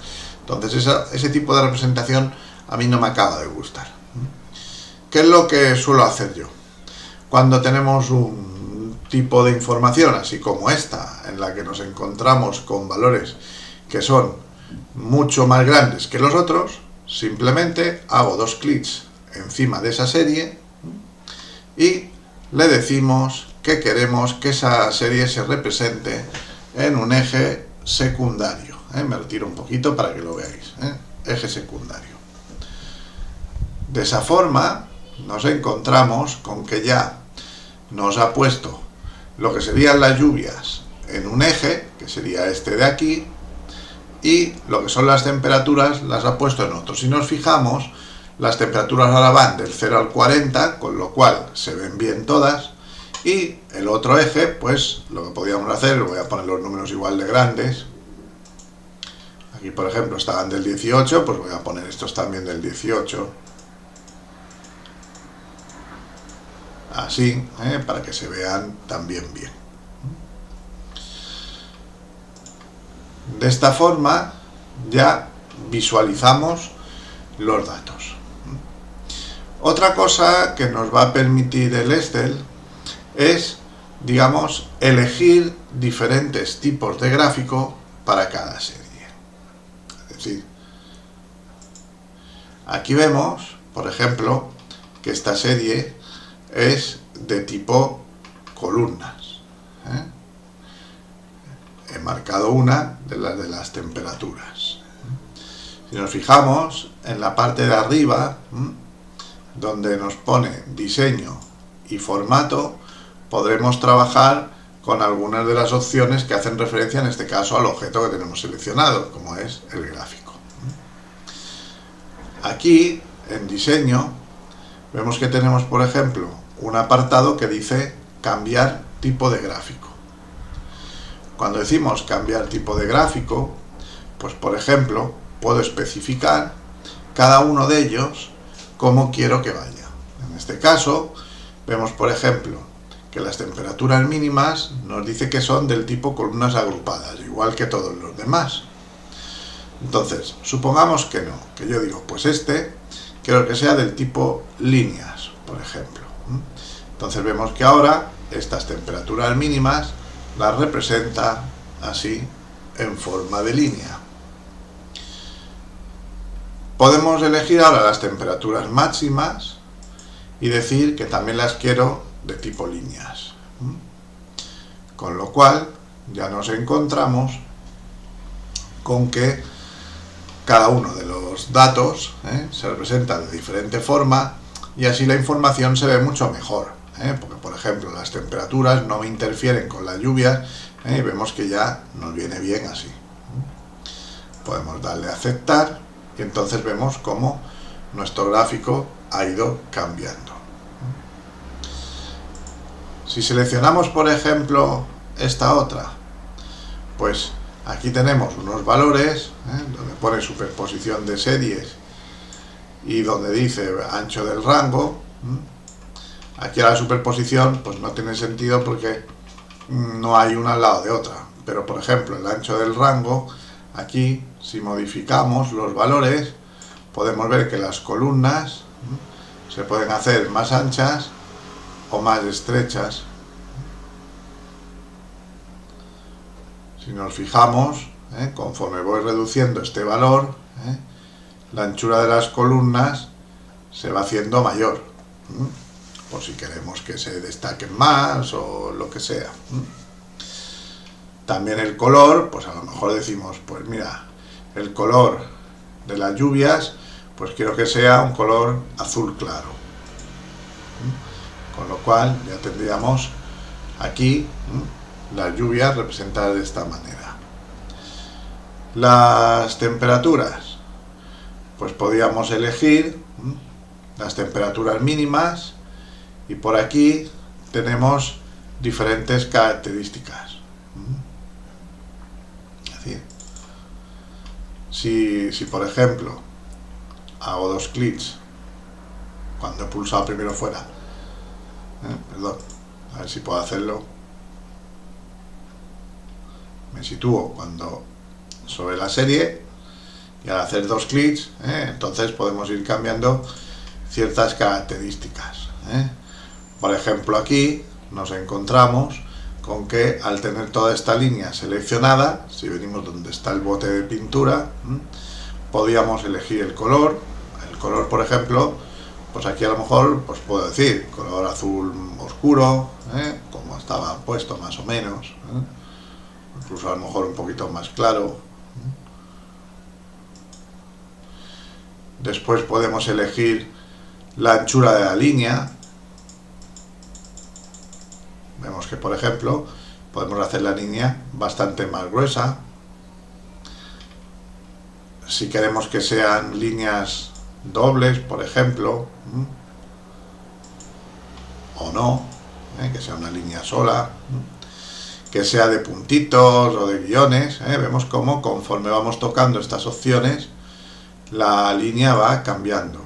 Entonces ese tipo de representación a mí no me acaba de gustar. ¿Qué es lo que suelo hacer yo? Cuando tenemos un tipo de información así como esta, en la que nos encontramos con valores que son mucho más grandes que los otros, simplemente hago dos clics encima de esa serie y le decimos que queremos que esa serie se represente en un eje secundario. Me retiro un poquito para que lo veáis. Eje secundario. De esa forma nos encontramos con que ya nos ha puesto lo que serían las lluvias en un eje, que sería este de aquí, y lo que son las temperaturas las ha puesto en otro. Si nos fijamos, las temperaturas ahora van del 0 al 40, con lo cual se ven bien todas, y el otro eje, pues lo que podríamos hacer, voy a poner los números igual de grandes. Aquí por ejemplo estaban del 18, pues voy a poner estos también del 18. Así, para que se vean también bien. De esta forma ya visualizamos los datos. Otra cosa que nos va a permitir el Excel es, digamos, elegir diferentes tipos de gráfico para cada serie. Es decir, aquí vemos, por ejemplo, que esta serie es de tipo columnas. He marcado una de las temperaturas. Si nos fijamos, en la parte de arriba donde nos pone diseño y formato, podremos trabajar con algunas de las opciones que hacen referencia en este caso al objeto que tenemos seleccionado, como es el gráfico. Aquí en diseño vemos que tenemos, por ejemplo, un apartado que dice cambiar tipo de gráfico. Cuando decimos cambiar tipo de gráfico, pues por ejemplo puedo especificar cada uno de ellos cómo quiero que vaya. En este caso vemos, por ejemplo, que las temperaturas mínimas nos dice que son del tipo columnas agrupadas, igual que todos los demás. Entonces, supongamos que no, que yo digo, pues quiero que sea del tipo líneas, por ejemplo. Entonces vemos que ahora estas temperaturas mínimas las representa así, en forma de línea. Podemos elegir ahora las temperaturas máximas y decir que también las quiero de tipo líneas. Con lo cual ya nos encontramos con que cada uno de los datos se representa de diferente forma y así la información se ve mucho mejor. Porque, por ejemplo, las temperaturas no me interfieren con las lluvias y vemos que ya nos viene bien así. Podemos darle a aceptar y entonces vemos cómo nuestro gráfico ha ido cambiando. Si seleccionamos, por ejemplo, esta otra, pues aquí tenemos unos valores, donde pone superposición de series y donde dice ancho del rango. Aquí a la superposición pues no tiene sentido porque no hay una al lado de otra. Pero por ejemplo el ancho del rango, aquí si modificamos los valores podemos ver que las columnas se pueden hacer más anchas o más estrechas. Si nos fijamos, conforme voy reduciendo este valor, la anchura de las columnas se va haciendo mayor, por si queremos que se destaquen más o lo que sea. También el color, pues a lo mejor decimos, pues mira, el color de las lluvias, pues quiero que sea un color azul claro. Con lo cual ya tendríamos aquí las lluvias representadas de esta manera. Las temperaturas, pues podríamos elegir las temperaturas mínimas y por aquí tenemos diferentes características. Es decir, si por ejemplo hago 2 clics cuando he pulsado primero fuera, perdón, a ver si puedo hacerlo, me sitúo cuando sobre la serie y al hacer 2 clics, entonces podemos ir cambiando ciertas características. Por ejemplo, aquí nos encontramos con que al tener toda esta línea seleccionada, si venimos donde está el bote de pintura, podríamos elegir el color. El color, por ejemplo, pues aquí a lo mejor pues puedo decir color azul oscuro, como estaba puesto más o menos, incluso a lo mejor un poquito más claro. Después podemos elegir la anchura de la línea. Vemos que, por ejemplo, podemos hacer la línea bastante más gruesa. Si queremos que sean líneas dobles, por ejemplo, o no, que sea una línea sola, que sea de puntitos o de guiones, vemos cómo conforme vamos tocando estas opciones la línea va cambiando.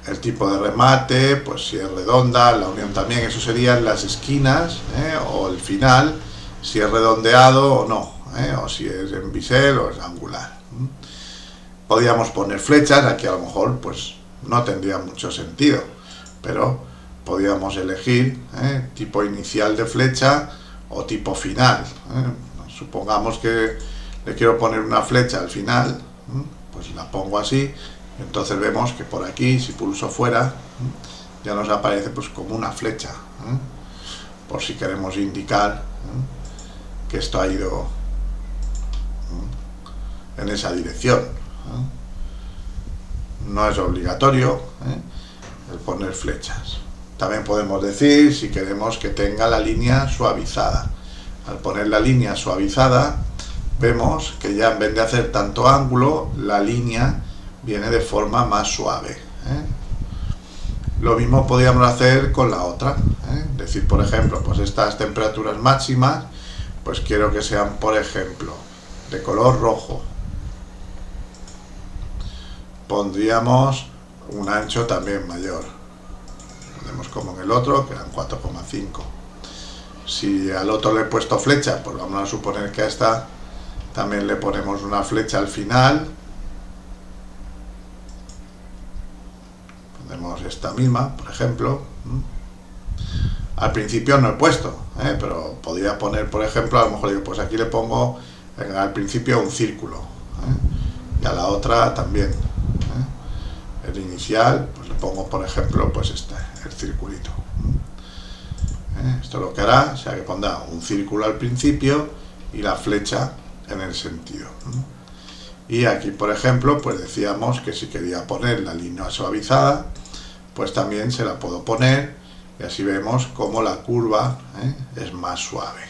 El tipo de remate, pues si es redonda, la unión también, eso serían las esquinas, o el final, si es redondeado o no, o si es en bisel o es angular. Podríamos poner flechas, aquí a lo mejor pues no tendría mucho sentido, pero podríamos elegir tipo inicial de flecha o tipo final. Supongamos que le quiero poner una flecha al final, pues la pongo así. Entonces vemos que por aquí, si pulso fuera, ya nos aparece pues como una flecha, por si queremos indicar que esto ha ido en esa dirección. no es obligatorio el poner flechas. También podemos decir si queremos que tenga la línea suavizada. Al poner la línea suavizada, vemos que ya en vez de hacer tanto ángulo, la línea viene de forma más suave. Lo mismo podríamos hacer con la otra. Decir, por ejemplo, pues estas temperaturas máximas, pues quiero que sean, por ejemplo, de color rojo. Pondríamos un ancho también mayor. Ponemos como en el otro, que eran 4,5. Si al otro le he puesto flecha, pues vamos a suponer que a esta también le ponemos una flecha al final. Ponemos esta misma, por ejemplo. Al principio no he puesto, pero podría poner, por ejemplo, a lo mejor digo, pues aquí le pongo al principio un círculo, y a la otra también. El inicial, pues le pongo, por ejemplo, pues el circulito. Esto lo que hará será que pondrá un círculo al principio y la flecha en el sentido. Y aquí, por ejemplo, pues decíamos que si quería poner la línea suavizada, pues también se la puedo poner, y así vemos cómo la curva es más suave.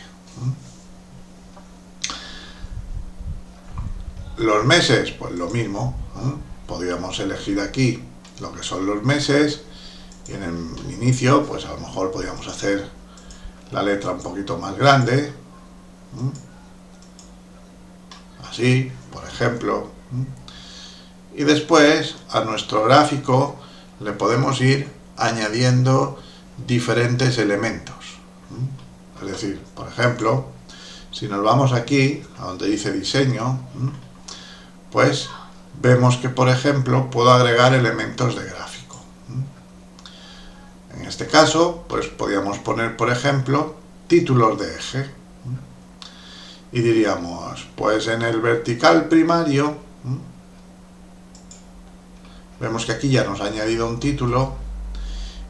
Los meses, pues lo mismo. Podríamos elegir aquí lo que son los meses, y en el inicio, pues a lo mejor podríamos hacer la letra un poquito más grande, así, por ejemplo. Y después a nuestro gráfico le podemos ir añadiendo diferentes elementos. Es decir, por ejemplo, si nos vamos aquí a donde dice diseño, pues vemos que, por ejemplo, puedo agregar elementos de gráfico. En este caso, pues podríamos poner, por ejemplo, títulos de eje. Y diríamos, pues en el vertical primario, vemos que aquí ya nos ha añadido un título,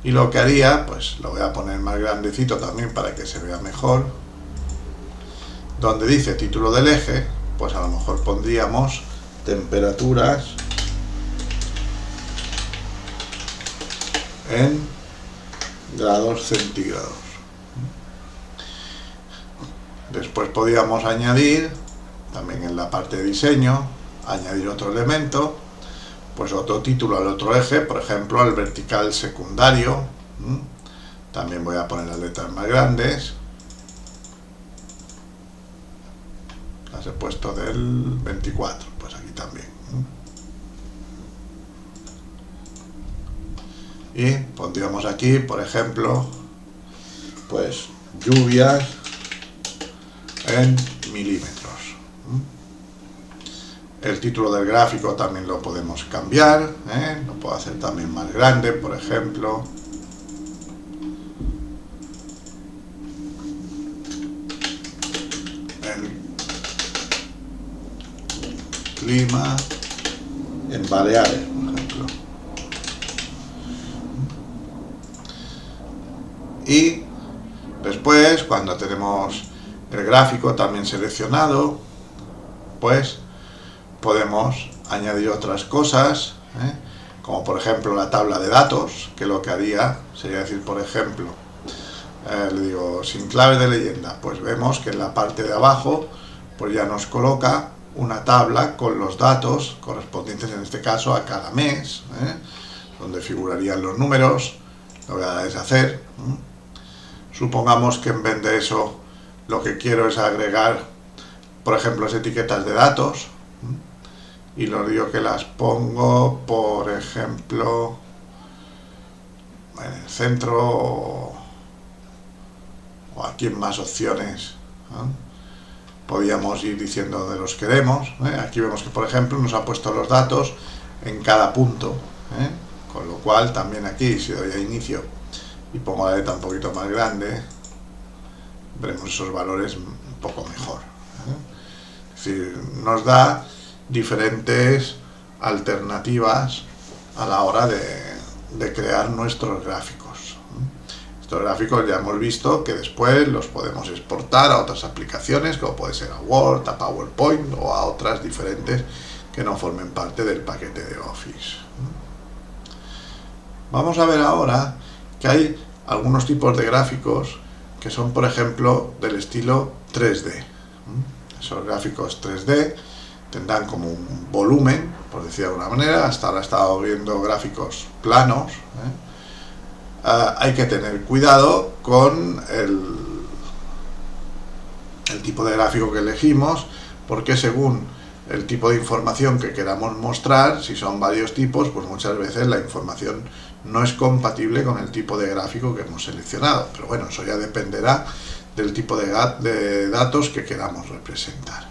y lo que haría, pues lo voy a poner más grandecito también para que se vea mejor. Donde dice título del eje, pues a lo mejor pondríamos temperaturas en grados centígrados. Después podríamos añadir, también en la parte de diseño, añadir otro elemento, pues otro título al otro eje, por ejemplo al vertical secundario. También voy a poner las letras más grandes. Las he puesto del 24, pues aquí también. Y pondríamos aquí, por ejemplo, pues lluvias en milímetros. El título del gráfico también lo podemos cambiar, lo puedo hacer también más grande, por ejemplo. El clima en Baleares, por ejemplo. Y después, cuando tenemos el gráfico también seleccionado, pues podemos añadir otras cosas, como por ejemplo la tabla de datos, que lo que haría sería decir, por ejemplo, le digo sin clave de leyenda, pues vemos que en la parte de abajo pues ya nos coloca una tabla con los datos correspondientes en este caso a cada mes, donde figurarían los números. Lo voy a deshacer. Supongamos que en vez de eso lo que quiero es agregar, por ejemplo, las etiquetas de datos, y les digo que las pongo, por ejemplo, en el centro o aquí en más opciones. Podríamos ir diciendo dónde los queremos. Aquí vemos que, por ejemplo, nos ha puesto los datos en cada punto, con lo cual también aquí, si doy a inicio y pongo la letra un poquito más grande, veremos esos valores un poco mejor. Es decir, nos da diferentes alternativas a la hora de crear nuestros gráficos. Estos gráficos ya hemos visto que después los podemos exportar a otras aplicaciones, como puede ser a Word, a PowerPoint o a otras diferentes que no formen parte del paquete de Office. Vamos a ver ahora que hay algunos tipos de gráficos que son, por ejemplo, del estilo 3D. Esos gráficos 3D tendrán como un volumen, por decir de alguna manera. Hasta ahora he estado viendo gráficos planos. Hay que tener cuidado con el tipo de gráfico que elegimos, porque según el tipo de información que queramos mostrar, si son varios tipos, pues muchas veces la información no es compatible con el tipo de gráfico que hemos seleccionado. Pero bueno, eso ya dependerá del tipo de datos que queramos representar.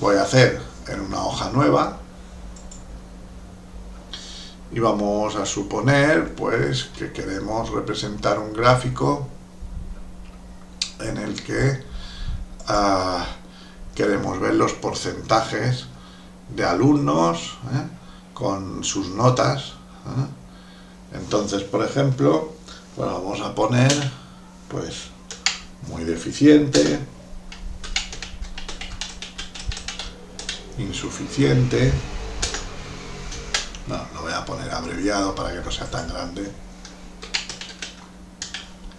Voy a hacer en una hoja nueva y vamos a suponer pues que queremos representar un gráfico en el que queremos ver los porcentajes de alumnos con sus notas. Entonces, por ejemplo, pues vamos a poner pues muy deficiente, insuficiente. No, lo voy a poner abreviado para que no sea tan grande.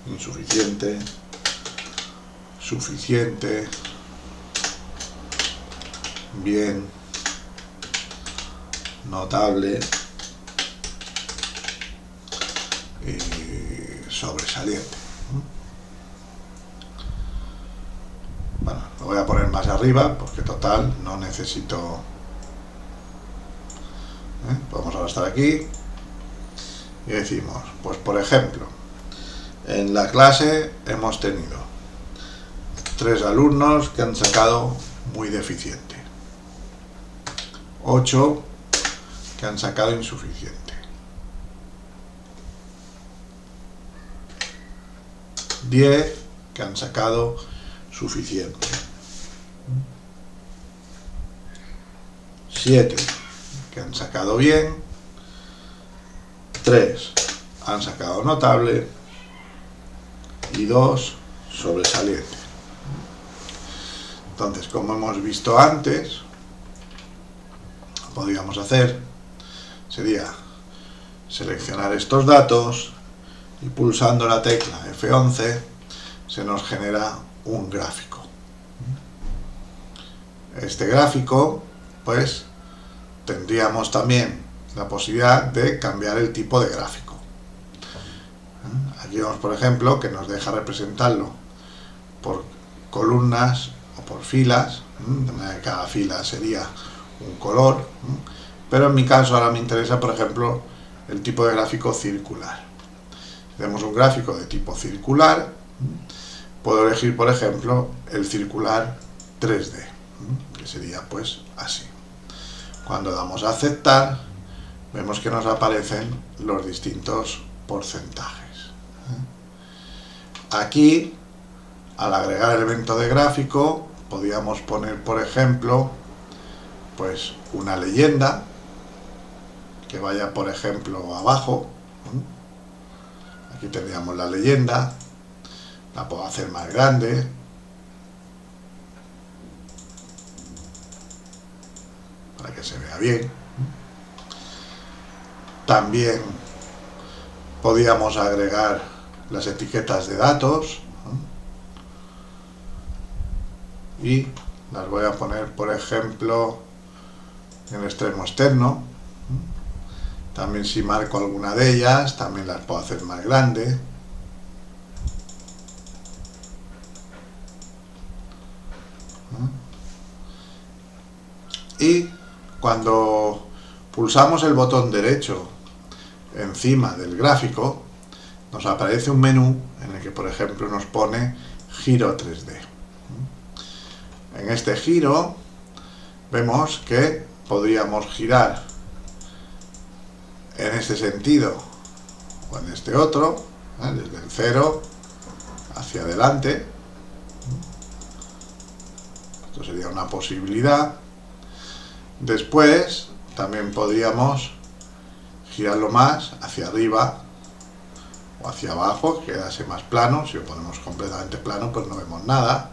Insuficiente, suficiente, bien, notable y sobresaliente. Bueno, lo voy a poner más arriba porque total no necesito. Podemos ahora estar aquí y decimos, pues por ejemplo, en la clase hemos tenido 3 alumnos que han sacado muy deficiente, 8 que han sacado insuficiente, 10 que han sacado suficiente, 7 que han sacado bien, 3 han sacado notable y 2 sobresaliente. Entonces, como hemos visto antes, lo que podríamos hacer sería seleccionar estos datos y pulsando la tecla F11 se nos genera un gráfico. Este gráfico, pues, tendríamos también la posibilidad de cambiar el tipo de gráfico. Aquí vemos, por ejemplo, que nos deja representarlo por columnas o por filas, de manera que cada fila sería un color, pero en mi caso ahora me interesa, por ejemplo, el tipo de gráfico circular. Si tenemos un gráfico de tipo circular, puedo elegir, por ejemplo, el circular 3D, que sería pues así. Cuando damos a aceptar, vemos que nos aparecen los distintos porcentajes. Aquí, al agregar elemento de gráfico, podríamos poner, por ejemplo, pues una leyenda que vaya, por ejemplo, abajo. Aquí tendríamos la leyenda, la puedo hacer más grande. Para que se vea bien. También podíamos agregar las etiquetas de datos y las voy a poner, por ejemplo, en el extremo externo. También si marco alguna de ellas, también las puedo hacer más grande. Y cuando pulsamos el botón derecho encima del gráfico, nos aparece un menú en el que, por ejemplo, nos pone giro 3D. En este giro vemos que podríamos girar en este sentido o en este otro, desde el 0 hacia adelante. Esto sería una posibilidad. Después también podríamos girarlo más hacia arriba o hacia abajo, que quedase más plano. Si lo ponemos completamente plano, pues no vemos nada.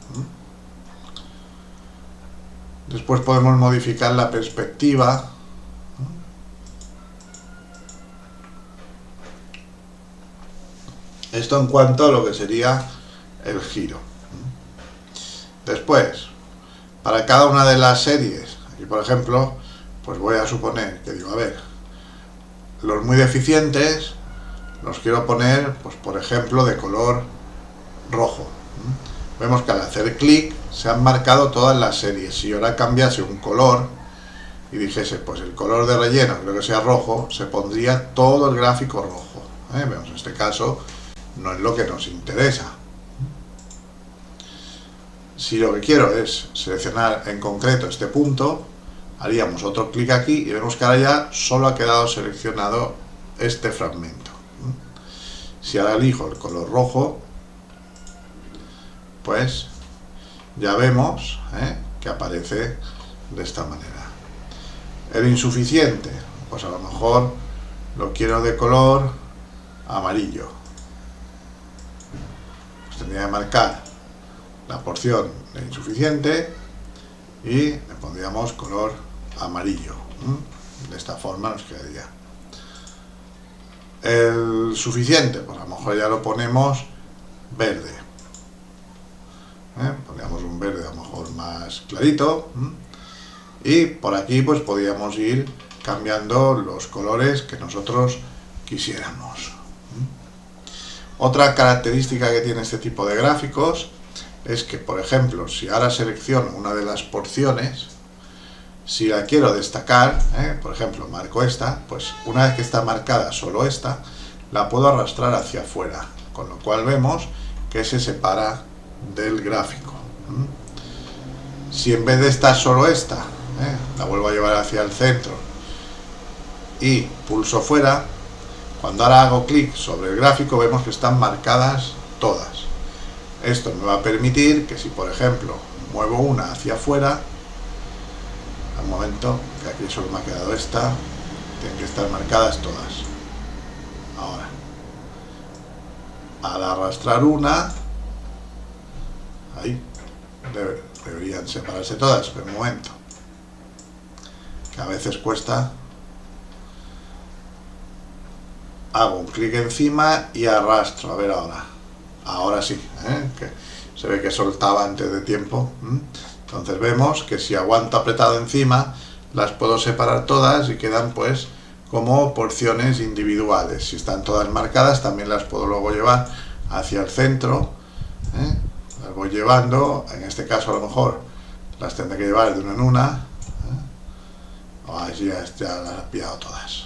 Después podemos modificar la perspectiva. Esto en cuanto a lo que sería el giro. Después, para cada una de las series, aquí por ejemplo, pues voy a suponer que digo, a ver, los muy deficientes los quiero poner, pues por ejemplo, de color rojo. Vemos que al hacer clic se han marcado todas las series. Si ahora cambiase un color y dijese, pues el color de relleno, creo que sea rojo, se pondría todo el gráfico rojo. Vemos, en este caso no es lo que nos interesa. Si lo que quiero es seleccionar en concreto este punto, haríamos otro clic aquí y vemos que ahora ya solo ha quedado seleccionado este fragmento. Si ahora elijo el color rojo, pues ya vemos que aparece de esta manera. El insuficiente, pues a lo mejor lo quiero de color amarillo. Pues tendría que marcar la porción de insuficiente y le pondríamos color amarillo. De esta forma nos quedaría. El suficiente, pues a lo mejor ya lo ponemos verde. Pondríamos un verde a lo mejor más clarito. Y por aquí pues podríamos ir cambiando los colores que nosotros quisiéramos. Otra característica que tiene este tipo de gráficos es que, por ejemplo, si ahora selecciono una de las porciones, si la quiero destacar, por ejemplo, marco esta, pues una vez que está marcada solo esta, la puedo arrastrar hacia afuera, con lo cual vemos que se separa del gráfico. Si en vez de estar solo esta, la vuelvo a llevar hacia el centro y pulso fuera, cuando ahora hago clic sobre el gráfico vemos que están marcadas todas. Esto me va a permitir que si, por ejemplo, muevo una hacia afuera, al momento que aquí solo me ha quedado esta, tienen que estar marcadas todas. Ahora, al arrastrar una, ahí deberían separarse todas, pero un momento, que a veces cuesta. Hago un clic encima y arrastro, a ver ahora sí, que se ve que soltaba antes de tiempo. Entonces vemos que si aguanto apretado encima, las puedo separar todas y quedan pues como porciones individuales. Si están todas marcadas, también las puedo luego llevar hacia el centro. Las voy llevando, en este caso a lo mejor las tendré que llevar de una en una. Así ya las he pillado todas.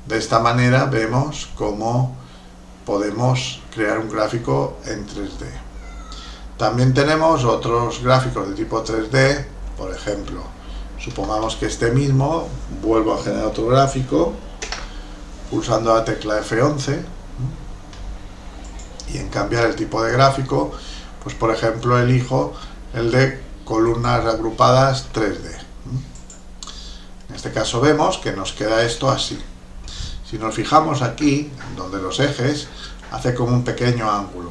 De esta manera vemos cómo podemos crear un gráfico en 3D. También tenemos otros gráficos de tipo 3D, por ejemplo, supongamos que este mismo, vuelvo a generar otro gráfico, pulsando la tecla F11, y en cambiar el tipo de gráfico, pues por ejemplo elijo el de columnas agrupadas 3D. En este caso vemos que nos queda esto así. Si nos fijamos aquí, donde los ejes, hace como un pequeño ángulo.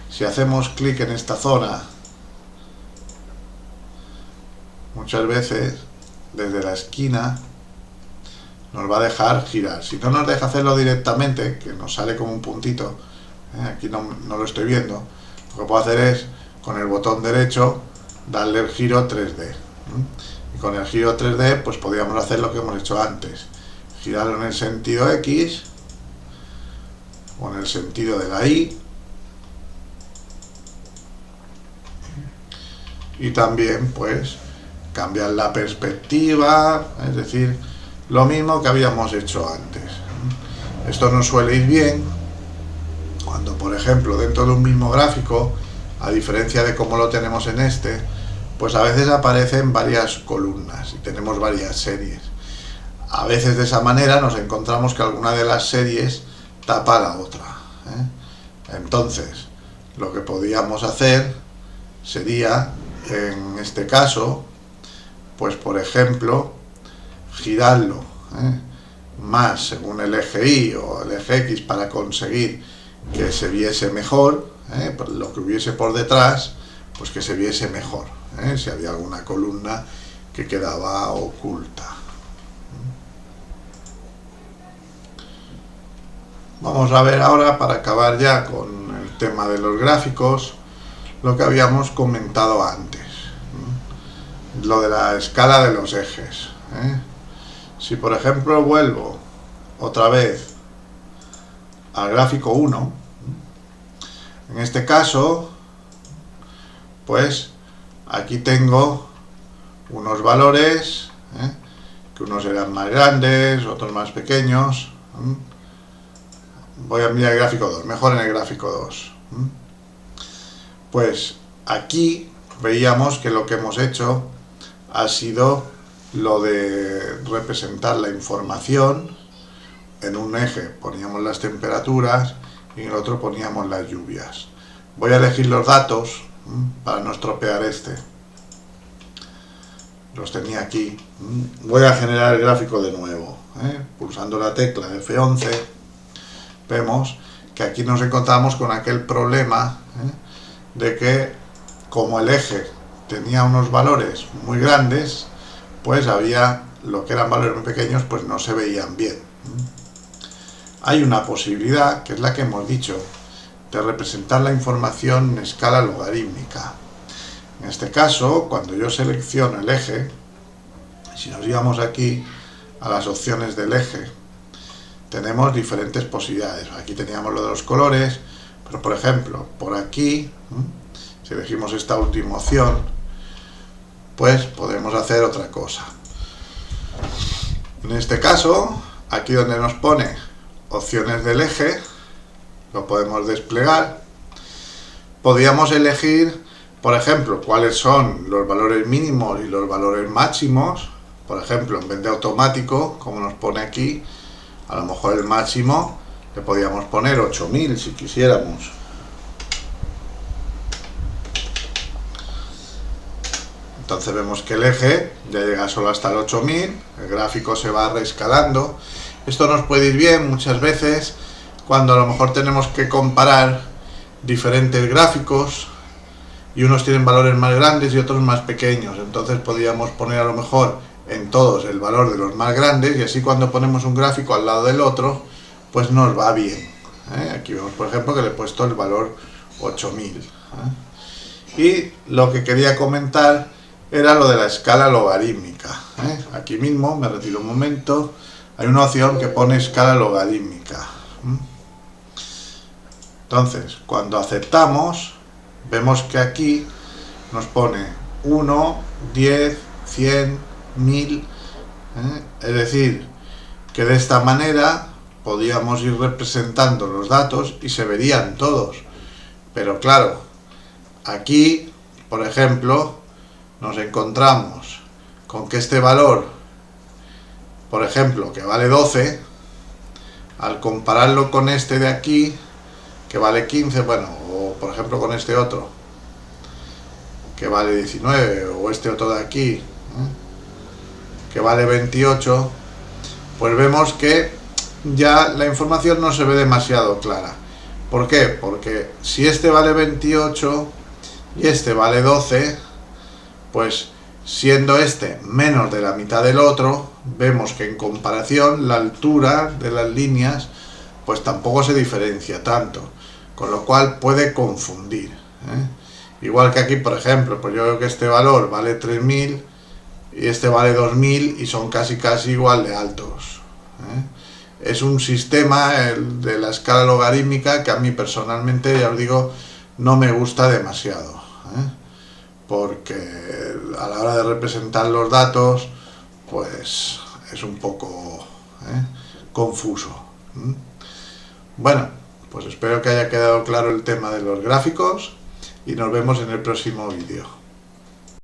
Si hacemos clic en esta zona, muchas veces, desde la esquina, nos va a dejar girar. Si no nos deja hacerlo directamente, que nos sale como un puntito, aquí no lo estoy viendo, lo que puedo hacer es, con el botón derecho, darle el giro 3D. Y con el giro 3D, pues podríamos hacer lo que hemos hecho antes. Girarlo en el sentido X o en el sentido de la Y, y también pues cambiar la perspectiva, es decir, lo mismo que habíamos hecho antes. Esto nos suele ir bien cuando, por ejemplo, dentro de un mismo gráfico, a diferencia de cómo lo tenemos en este, pues a veces aparecen varias columnas y tenemos varias series. A veces de esa manera nos encontramos que alguna de las series tapa a la otra. Entonces, lo que podríamos hacer sería, en este caso, pues por ejemplo, girarlo más según el eje Y o el eje X para conseguir que se viese mejor, lo que hubiese por detrás, pues que se viese mejor. si había alguna columna que quedaba oculta. Vamos a ver ahora, para acabar ya con el tema de los gráficos, lo que habíamos comentado antes, lo de la escala de los ejes. Si por ejemplo vuelvo otra vez al gráfico 1, en este caso, pues aquí tengo unos valores, que unos eran más grandes, otros más pequeños. Voy a mirar el gráfico 2, mejor en el gráfico 2. Pues aquí veíamos que lo que hemos hecho ha sido lo de representar la información. En un eje poníamos las temperaturas y en el otro poníamos las lluvias. Voy a elegir los datos para no estropear este. Los tenía aquí. Voy a generar el gráfico de nuevo. Pulsando la tecla F11, vemos que aquí nos encontramos con aquel problema de que, como el eje tenía unos valores muy grandes, pues había lo que eran valores muy pequeños, pues no se veían bien. Hay una posibilidad, que es la que hemos dicho, de representar la información en escala logarítmica. En este caso, cuando yo selecciono el eje, si nos íbamos aquí a las opciones del eje, tenemos diferentes posibilidades. Aquí teníamos lo de los colores, pero por ejemplo, por aquí, si elegimos esta última opción, pues podemos hacer otra cosa. En este caso, aquí donde nos pone opciones del eje, lo podemos desplegar. Podríamos elegir, por ejemplo, cuáles son los valores mínimos y los valores máximos. Por ejemplo, en vez de automático, como nos pone aquí, a lo mejor el máximo le podríamos poner 8000 si quisiéramos. Entonces vemos que el eje ya llega solo hasta el 8000, el gráfico se va reescalando. Esto nos puede ir bien muchas veces cuando a lo mejor tenemos que comparar diferentes gráficos y unos tienen valores más grandes y otros más pequeños. Entonces podríamos poner a lo mejor en todos el valor de los más grandes, y así cuando ponemos un gráfico al lado del otro, pues nos va bien. Aquí vemos, por ejemplo, que le he puesto el valor 8000. Y lo que quería comentar era lo de la escala logarítmica. Aquí mismo, me retiro un momento, hay una opción que pone escala logarítmica. Entonces, cuando aceptamos, vemos que aquí nos pone 1, 10, 100, 1000, es decir, que de esta manera podíamos ir representando los datos y se verían todos. Pero claro, aquí, por ejemplo, nos encontramos con que este valor, por ejemplo, que vale 12, al compararlo con este de aquí, que vale 15, bueno, o por ejemplo con este otro, que vale 19, o este otro de aquí, que vale 28, pues vemos que ya la información no se ve demasiado clara. ¿Por qué? Porque si este vale 28 y este vale 12, pues siendo este menos de la mitad del otro, vemos que en comparación la altura de las líneas pues tampoco se diferencia tanto, con lo cual puede confundir. Igual que aquí, por ejemplo, pues yo veo que este valor vale 3000 y este vale 2000 y son casi igual de altos. Es un sistema, el de la escala logarítmica, que a mí personalmente, ya os digo, no me gusta demasiado, porque a la hora de representar los datos pues es un poco confuso. Bueno, pues espero que haya quedado claro el tema de los gráficos y nos vemos en el próximo vídeo.